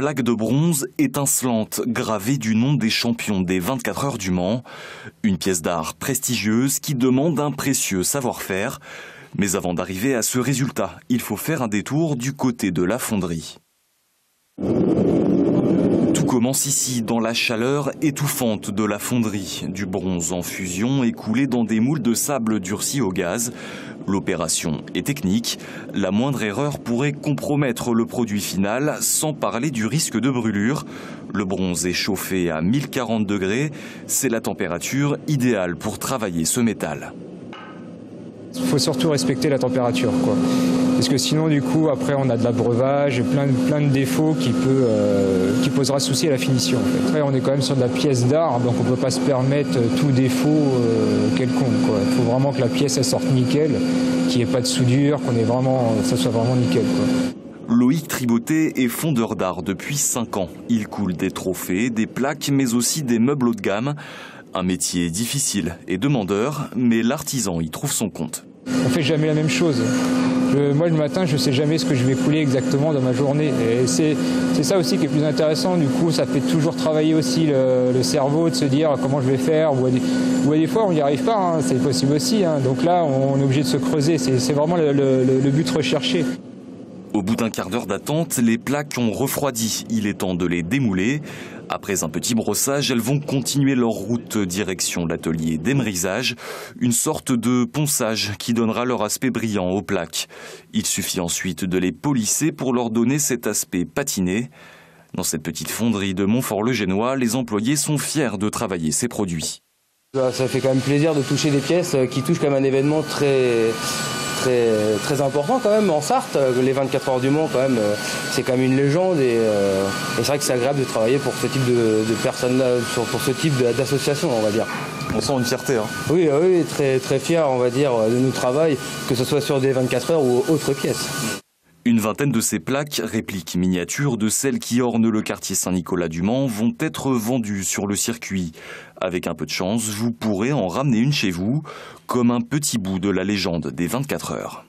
plaque de bronze étincelante gravée du nom des champions des 24 heures du Mans. Une pièce d'art prestigieuse qui demande un précieux savoir-faire. Mais avant d'arriver à ce résultat, il faut faire un détour du côté de la fonderie. Tout commence ici, dans la chaleur étouffante de la fonderie. Du bronze en fusion est coulé dans des moules de sable durcis au gaz. L'opération est technique. La moindre erreur pourrait compromettre le produit final, sans parler du risque de brûlure. Le bronze est chauffé à 1040 degrés. C'est la température idéale pour travailler ce métal. Il faut surtout respecter la température, quoi. Parce que sinon, du coup, après, on a de l'abreuvage, plein de défauts qui posera souci à la finition. En fait. Après, on est quand même sur de la pièce d'art, donc on ne peut pas se permettre tout défaut quelconque, quoi. Il faut vraiment que la pièce elle sorte nickel, qu'il n'y ait pas de soudure, ça soit vraiment nickel, quoi. Loïc Triboté est fondeur d'art depuis 5 ans. Il coule des trophées, des plaques, mais aussi des meubles haut de gamme. Un métier difficile et demandeur, mais l'artisan y trouve son compte. On ne fait jamais la même chose. Moi, le matin, je ne sais jamais ce que je vais couler exactement dans ma journée. Et c'est ça aussi qui est plus intéressant. Du coup, ça fait toujours travailler aussi le cerveau de se dire comment je vais faire. Ou à des fois, on n'y arrive pas. Hein, c'est possible aussi. Hein. Donc là, on est obligé de se creuser. C'est vraiment le but recherché. Au bout d'un quart d'heure d'attente, les plaques ont refroidi. Il est temps de les démouler. Après un petit brossage, elles vont continuer leur route direction l'atelier d'émrisage, une sorte de ponçage qui donnera leur aspect brillant aux plaques. Il suffit ensuite de les polisser pour leur donner cet aspect patiné. Dans cette petite fonderie de Montfort-le-Génois, les employés sont fiers de travailler ces produits. Ça fait quand même plaisir de toucher des pièces qui touchent comme un événement très important quand même en Sarthe. Les 24 heures du Mans, quand même, c'est quand même une légende et c'est vrai que c'est agréable de travailler pour ce type de personnes-là, pour ce type d'association, on va dire. On sent une fierté, hein. Oui, très fier, on va dire, de notre travail, que ce soit sur des 24 heures ou autres pièces. Une vingtaine de ces plaques, répliques miniatures de celles qui ornent le quartier Saint-Nicolas du Mans, vont être vendues sur le circuit. Avec un peu de chance, vous pourrez en ramener une chez vous, comme un petit bout de la légende des 24 heures.